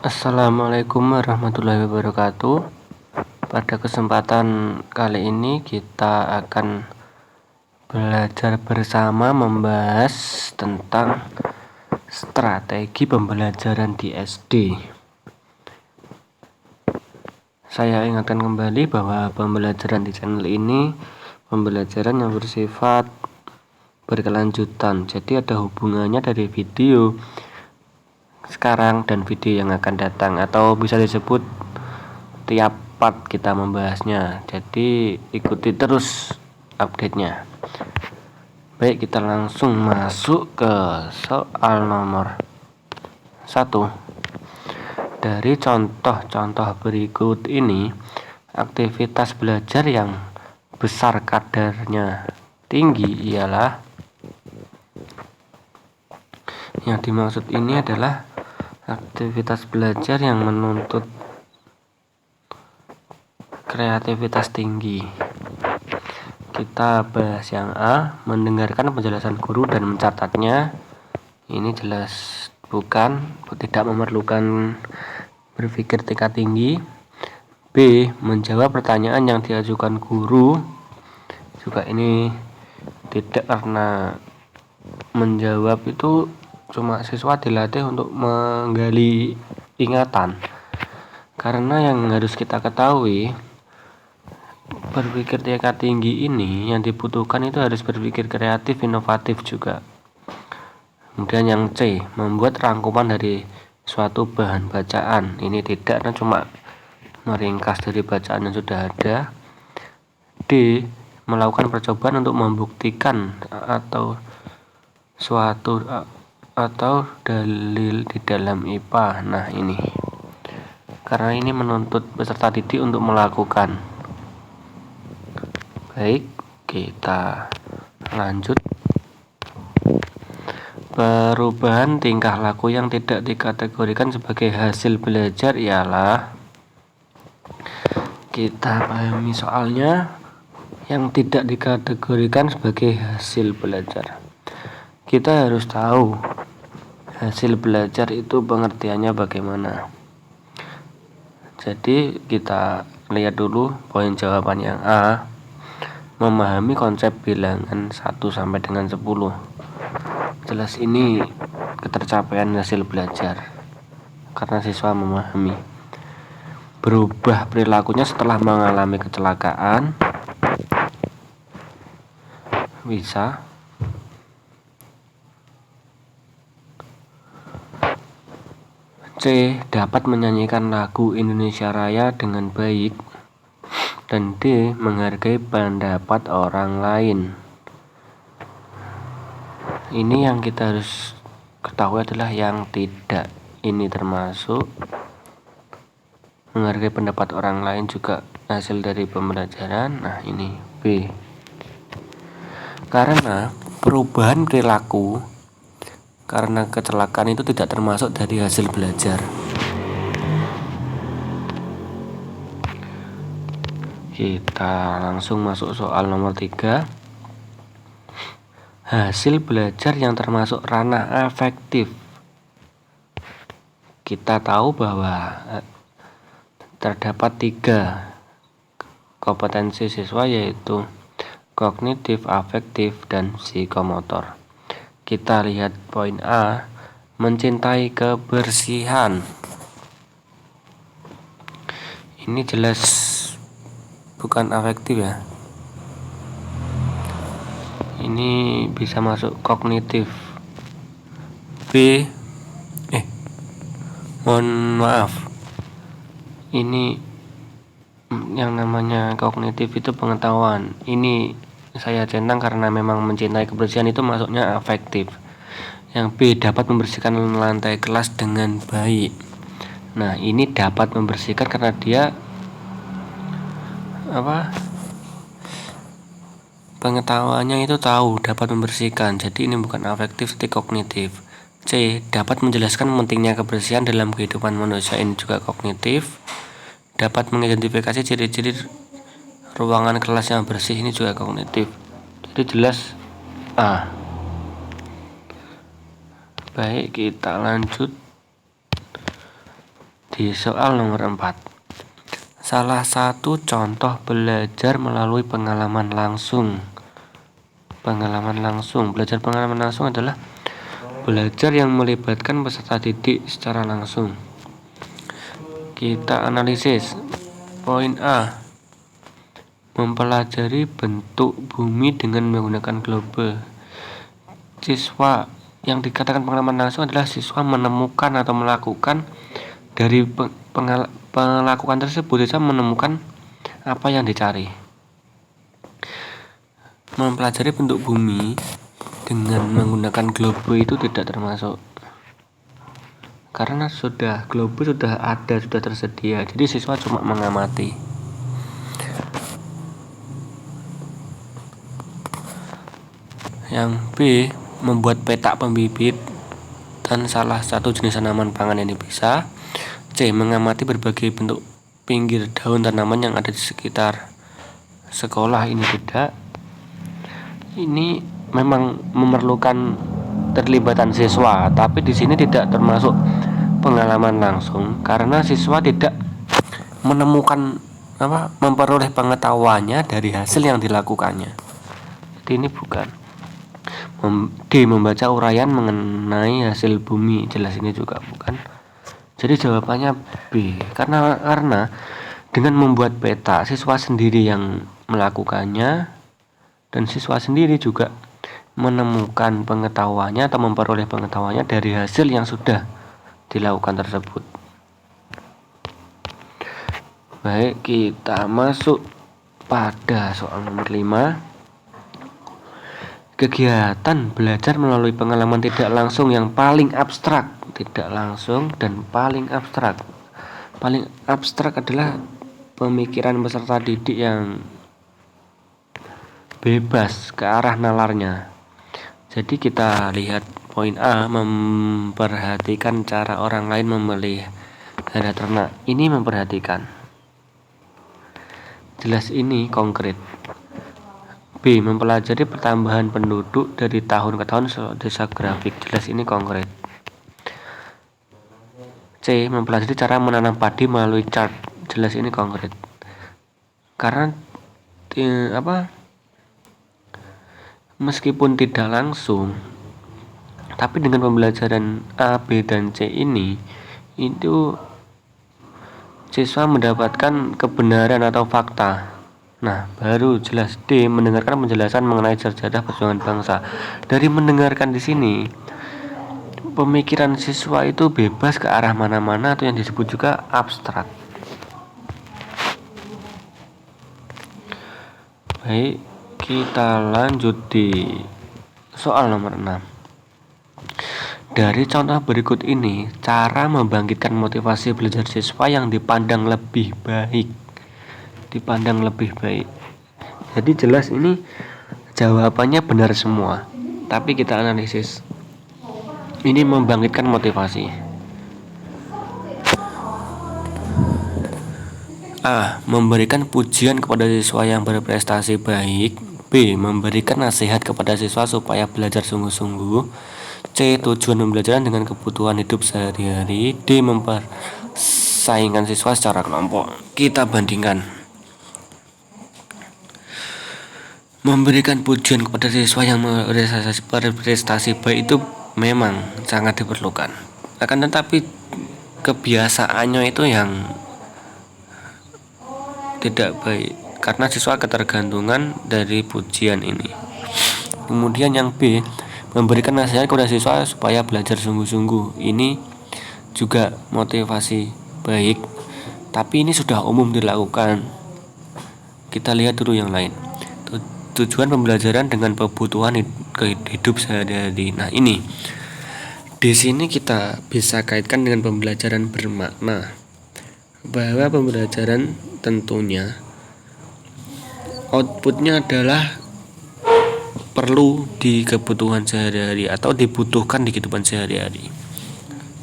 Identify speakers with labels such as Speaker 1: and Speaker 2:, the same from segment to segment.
Speaker 1: Assalamualaikum warahmatullahi wabarakatuh. Pada kesempatan kali ini kita akan belajar bersama membahas tentang strategi pembelajaran di SD. Saya ingatkan kembali bahwa pembelajaran di channel ini pembelajaran yang bersifat berkelanjutan. Jadi ada hubungannya dari video sekarang dan video yang akan datang, atau bisa disebut tiap part kita membahasnya. Jadi ikuti terus update-nya. Baik, kita langsung masuk ke soal nomor 1. Dari contoh-contoh berikut ini, aktivitas belajar yang besar kadarnya tinggi ialah, yang dimaksud ini adalah aktivitas belajar yang menuntut kreativitas tinggi. Kita bahas yang A, mendengarkan penjelasan guru dan mencatatnya. Ini jelas tidak memerlukan berpikir tingkat tinggi. B, menjawab pertanyaan yang diajukan guru. Juga ini tidak, karena menjawab itu cuma siswa dilatih untuk menggali ingatan. Karena yang harus kita ketahui, berpikir tingkat tinggi ini yang dibutuhkan itu harus berpikir kreatif, inovatif juga. Kemudian yang C, membuat rangkuman dari suatu bahan bacaan. Ini tidak, karena cuma meringkas dari bacaan yang sudah ada. D, melakukan percobaan untuk membuktikan atau dalil di dalam IPA. Nah, ini karena ini menuntut peserta didik untuk melakukan. Baik, kita lanjut. Perubahan tingkah laku yang tidak dikategorikan sebagai hasil belajar ialah, kita pahami soalnya, yang tidak dikategorikan sebagai hasil belajar. Kita harus tahu hasil belajar itu pengertiannya bagaimana. Jadi kita lihat dulu poin jawaban yang A, memahami konsep bilangan 1 sampai dengan 10. Jelas ini ketercapaian hasil belajar karena siswa memahami. Berubah perilakunya setelah mengalami kecelakaan, bisa. C, dapat menyanyikan lagu Indonesia Raya dengan baik. Dan D, menghargai pendapat orang lain. Ini yang kita harus ketahui adalah yang tidak. Ini termasuk menghargai pendapat orang lain juga hasil dari pembelajaran. Nah, ini B. Karena perubahan perilaku karena kecelakaan itu tidak termasuk dari hasil belajar. Kita langsung masuk soal nomor 3. Hasil belajar yang termasuk ranah afektif. Kita tahu bahwa terdapat 3 kompetensi siswa, yaitu kognitif, afektif, dan psikomotor. Kita lihat poin A, mencintai kebersihan. Ini jelas bukan afektif ya. Ini bisa masuk kognitif. B, mohon maaf. Ini yang namanya kognitif itu pengetahuan. Ini saya centang karena memang mencintai kebersihan itu masuknya afektif. Yang B, dapat membersihkan lantai kelas dengan baik. Nah, ini dapat membersihkan karena dia pengetahuannya itu tahu dapat membersihkan. Jadi ini bukan afektif, tapi kognitif. C, dapat menjelaskan pentingnya kebersihan dalam kehidupan manusia. Ini juga kognitif. Dapat mengidentifikasi ciri-ciri ruangan kelas yang bersih. Ini juga kognitif. Jadi jelas A. Baik, kita lanjut. Di soal nomor 4, salah satu contoh belajar melalui pengalaman langsung. Belajar pengalaman langsung adalah belajar yang melibatkan peserta didik secara langsung. Kita analisis. Poin A, mempelajari bentuk bumi dengan menggunakan globe. Siswa yang dikatakan pengalaman langsung adalah siswa menemukan atau melakukan dari pelakukan tersebut, siswa menemukan apa yang dicari. Mempelajari bentuk bumi dengan menggunakan globe itu tidak termasuk, karena globe sudah ada, sudah tersedia, jadi siswa cuma mengamati. Yang B, membuat peta pembibit dan salah satu jenis tanaman pangan yang bisa. C, mengamati berbagai bentuk pinggir daun tanaman yang ada di sekitar sekolah. Ini tidak. Ini memang memerlukan keterlibatan siswa, tapi di sini tidak termasuk pengalaman langsung karena siswa tidak menemukan memperoleh pengetahuannya dari hasil yang dilakukannya. Jadi ini bukan. D, membaca uraian mengenai hasil bumi, jelas ini juga bukan. Jadi jawabannya B, karena dengan membuat peta siswa sendiri yang melakukannya dan siswa sendiri juga menemukan pengetahuannya atau memperoleh pengetahuannya dari hasil yang sudah dilakukan tersebut. Baik, kita masuk pada soal nomor 5. Kegiatan belajar melalui pengalaman tidak langsung yang paling abstrak. Tidak langsung dan paling abstrak. Paling abstrak adalah pemikiran peserta didik yang bebas ke arah nalarnya. Jadi kita lihat poin A, memperhatikan cara orang lain memelihara ternak. Ini memperhatikan. Jelas ini konkret. B, mempelajari pertambahan penduduk dari tahun ke tahun desa grafik. Jelas ini konkret. C, mempelajari cara menanam padi melalui chart. Jelas ini konkret. Karena meskipun tidak langsung, tapi dengan pembelajaran A, B, dan C ini, itu siswa mendapatkan kebenaran atau fakta. Nah, baru jelas. D, mendengarkan penjelasan mengenai sejarah perjuangan bangsa. Dari mendengarkan di sini, pemikiran siswa itu bebas ke arah mana-mana atau yang disebut juga abstrak. Baik, kita lanjut di soal nomor 6. Dari contoh berikut ini, cara membangkitkan motivasi belajar siswa yang dipandang lebih baik. Jadi jelas ini jawabannya benar semua, tapi kita analisis. Ini membangkitkan motivasi. A, memberikan pujian kepada siswa yang berprestasi baik. B, memberikan nasihat kepada siswa supaya belajar sungguh-sungguh. C, tujuan pembelajaran dengan kebutuhan hidup sehari-hari. D, mempersaingkan siswa secara kelompok. Kita bandingkan. Memberikan pujian kepada siswa yang berprestasi baik itu memang sangat diperlukan. Akan tetapi kebiasaannya itu yang tidak baik, karena siswa ketergantungan dari pujian ini. Kemudian yang B, memberikan nasihat kepada siswa supaya belajar sungguh-sungguh. Ini juga motivasi baik, tapi ini sudah umum dilakukan. Kita lihat dulu yang lain. Tujuan pembelajaran dengan kebutuhan hidup sehari-hari. Nah, ini di sini kita bisa kaitkan dengan pembelajaran bermakna, bahwa pembelajaran tentunya outputnya adalah perlu di kebutuhan sehari-hari atau dibutuhkan di kehidupan sehari-hari.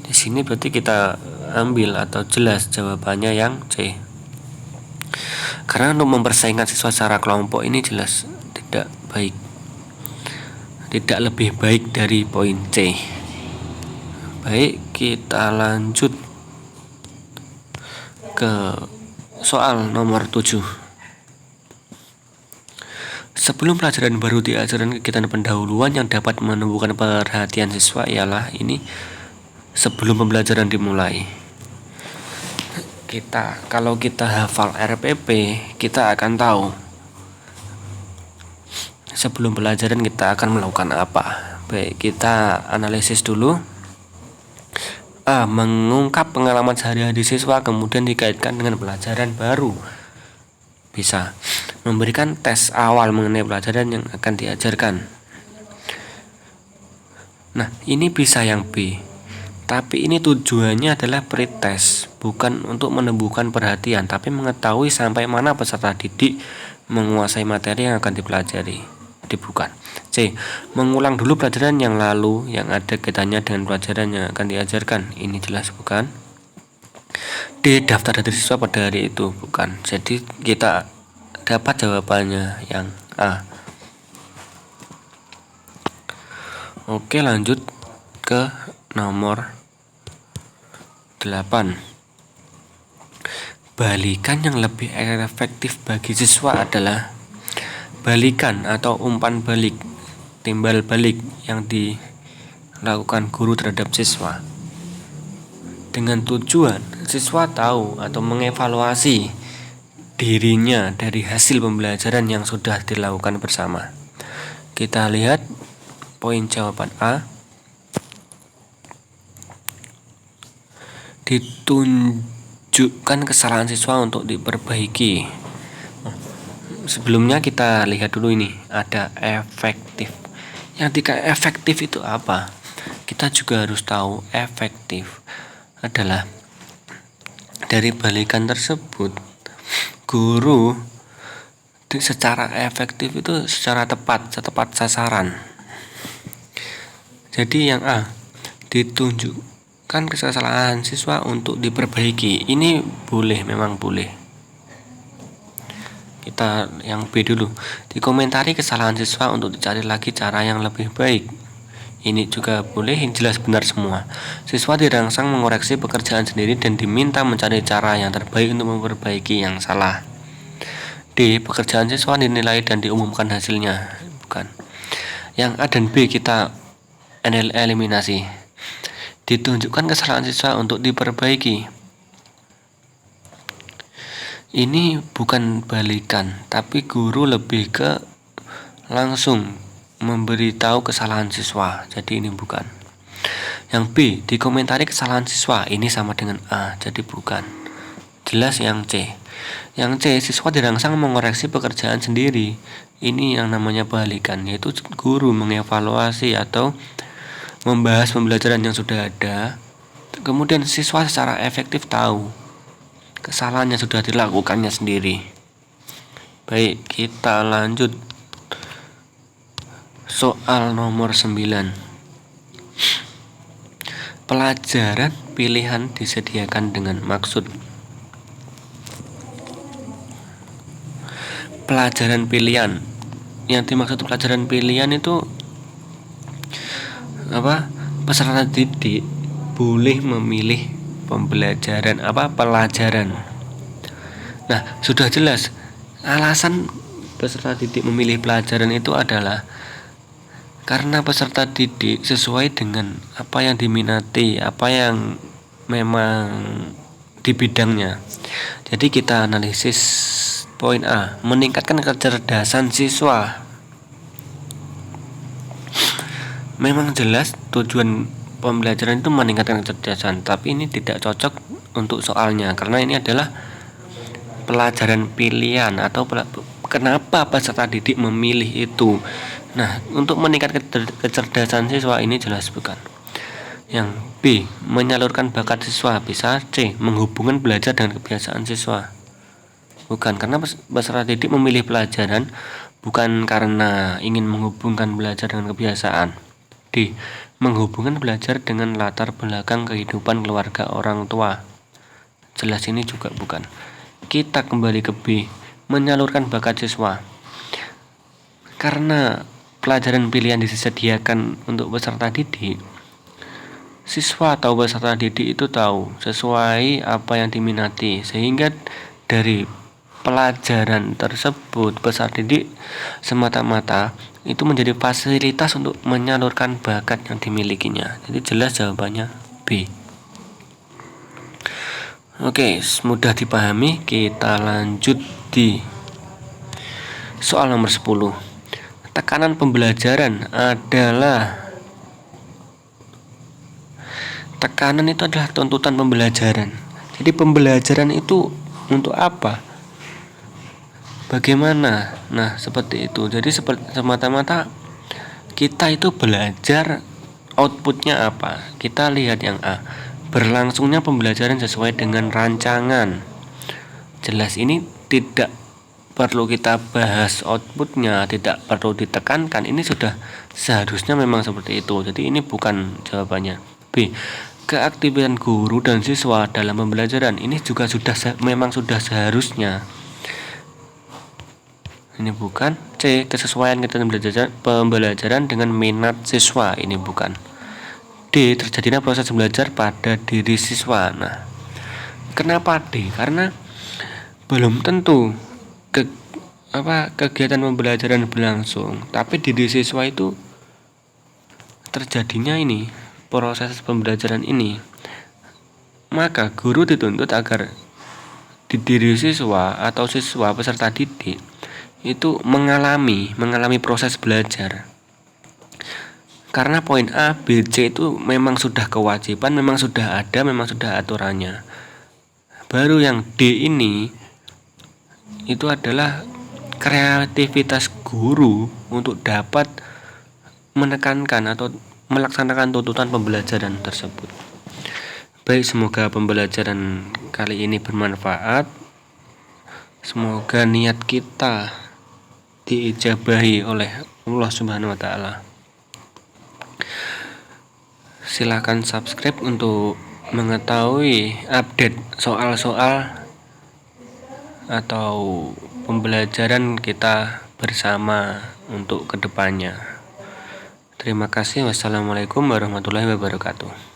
Speaker 1: Di sini berarti kita ambil atau jelas jawabannya yang C. Karena untuk mempersaingkan siswa secara kelompok ini jelas tidak baik, tidak lebih baik dari poin C. Baik, kita lanjut ke soal nomor 7. Sebelum pelajaran baru diajarkan, kegiatan pendahuluan yang dapat menumbuhkan perhatian siswa ialah ini sebelum pembelajaran dimulai. Kalau kita hafal RPP, kita akan tahu sebelum pelajaran kita akan melakukan apa. Baik, kita analisis dulu. A. Mengungkap pengalaman sehari-hari siswa kemudian dikaitkan dengan pelajaran baru. Bisa memberikan tes awal mengenai pelajaran yang akan diajarkan. Nah, ini bisa yang B. Tapi ini tujuannya adalah pretest, bukan untuk menumbuhkan perhatian, tapi mengetahui sampai mana peserta didik menguasai materi yang akan dipelajari. Jadi bukan. C. Mengulang dulu pelajaran yang lalu yang ada kaitannya dengan pelajaran yang akan diajarkan. Ini jelas bukan. D. Daftar dari siswa pada hari itu. Bukan. Jadi kita dapat jawabannya yang A. Oke, lanjut ke nomor 8. Balikan yang lebih efektif bagi siswa adalah balikan atau umpan balik, timbal balik yang dilakukan guru terhadap siswa dengan tujuan siswa tahu atau mengevaluasi dirinya dari hasil pembelajaran yang sudah dilakukan bersama. Kita lihat poin jawaban A. Ditunjukkan kesalahan siswa untuk diperbaiki. Sebelumnya kita lihat dulu ini ada efektif. Yang tidak efektif itu apa? Kita juga harus tahu efektif adalah dari balikan tersebut guru secara efektif itu secara tepat sasaran. Jadi yang A, ditunjukkan kesalahan siswa untuk diperbaiki. Ini boleh, memang boleh. Kita yang B dulu. Dikomentari kesalahan siswa untuk dicari lagi cara yang lebih baik. Ini juga boleh, jelas benar semua. Siswa dirangsang mengoreksi pekerjaan sendiri dan diminta mencari cara yang terbaik untuk memperbaiki yang salah. D. Pekerjaan siswa dinilai dan diumumkan hasilnya. Bukan. Yang A dan B kita eliminasi. Ditunjukkan kesalahan siswa untuk diperbaiki. Ini bukan balikan, tapi guru lebih ke langsung memberitahu kesalahan siswa. Jadi ini bukan. Yang B, dikomentari kesalahan siswa. Ini sama dengan A, jadi bukan. Jelas yang C. Yang C, siswa dirangsang mengoreksi pekerjaan sendiri. Ini yang namanya balikan, yaitu guru mengevaluasi atau membahas pembelajaran yang sudah ada. Kemudian siswa secara efektif tahu kesalahan yang sudah dilakukannya sendiri. Baik, kita lanjut soal nomor 9. Pelajaran pilihan disediakan dengan maksud. Pelajaran pilihan, yang dimaksud pelajaran pilihan itu apa? Peserta didik boleh memilih pelajaran. Nah, sudah jelas alasan peserta didik memilih pelajaran itu adalah karena peserta didik sesuai dengan apa yang diminati, apa yang memang di bidangnya. Jadi kita analisis poin A, meningkatkan kecerdasan siswa. Memang jelas tujuan pembelajaran itu meningkatkan kecerdasan, tapi ini tidak cocok untuk soalnya karena ini adalah pelajaran pilihan atau kenapa peserta didik memilih itu. Nah, untuk meningkatkan kecerdasan siswa ini jelas bukan. Yang B, menyalurkan bakat siswa. Bisa C, menghubungkan belajar dengan kebiasaan siswa. Bukan, karena peserta didik memilih pelajaran bukan karena ingin menghubungkan belajar dengan kebiasaan. D, menghubungkan belajar dengan latar belakang kehidupan keluarga orang tua. Jelas ini juga bukan. Kita kembali ke B, menyalurkan bakat siswa. Karena pelajaran pilihan disediakan untuk peserta didik, siswa atau peserta didik itu tahu sesuai apa yang diminati, sehingga dari pelajaran tersebut peserta didik semata-mata itu menjadi fasilitas untuk menyalurkan bakat yang dimilikinya. Jadi jelas jawabannya B. Oke, mudah dipahami. Kita lanjut di soal nomor 10. Tekanan pembelajaran itu adalah tuntutan pembelajaran. Jadi pembelajaran itu untuk apa? Bagaimana? Nah, seperti itu. Jadi semata-mata kita itu belajar, outputnya apa? Kita lihat yang A. Berlangsungnya pembelajaran sesuai dengan rancangan. Jelas ini tidak perlu kita bahas outputnya, tidak perlu ditekankan. Ini sudah seharusnya memang seperti itu. Jadi ini bukan jawabannya. B. Keaktifan guru dan siswa dalam pembelajaran. Ini juga memang sudah seharusnya. Ini bukan. C. Kesesuaian kegiatan pembelajaran dengan minat siswa. Ini bukan. D. Terjadinya proses belajar pada diri siswa. Nah, kenapa D? Karena belum tentu kegiatan pembelajaran berlangsung, tapi diri siswa itu terjadinya ini proses pembelajaran ini. Maka guru dituntut agar di diri siswa atau siswa peserta didik itu mengalami proses belajar. Karena poin A, B, C itu memang sudah kewajiban, memang sudah ada, memang sudah aturannya. Baru yang D ini itu adalah kreativitas guru untuk dapat menekankan atau melaksanakan tuntutan pembelajaran tersebut. Baik, semoga pembelajaran kali ini bermanfaat. Semoga niat kita diijabahi oleh Allah Subhanahu wa taala. Silakan subscribe untuk mengetahui update soal-soal atau pembelajaran kita bersama untuk kedepannya. Terima kasih. Wassalamualaikum warahmatullahi wabarakatuh.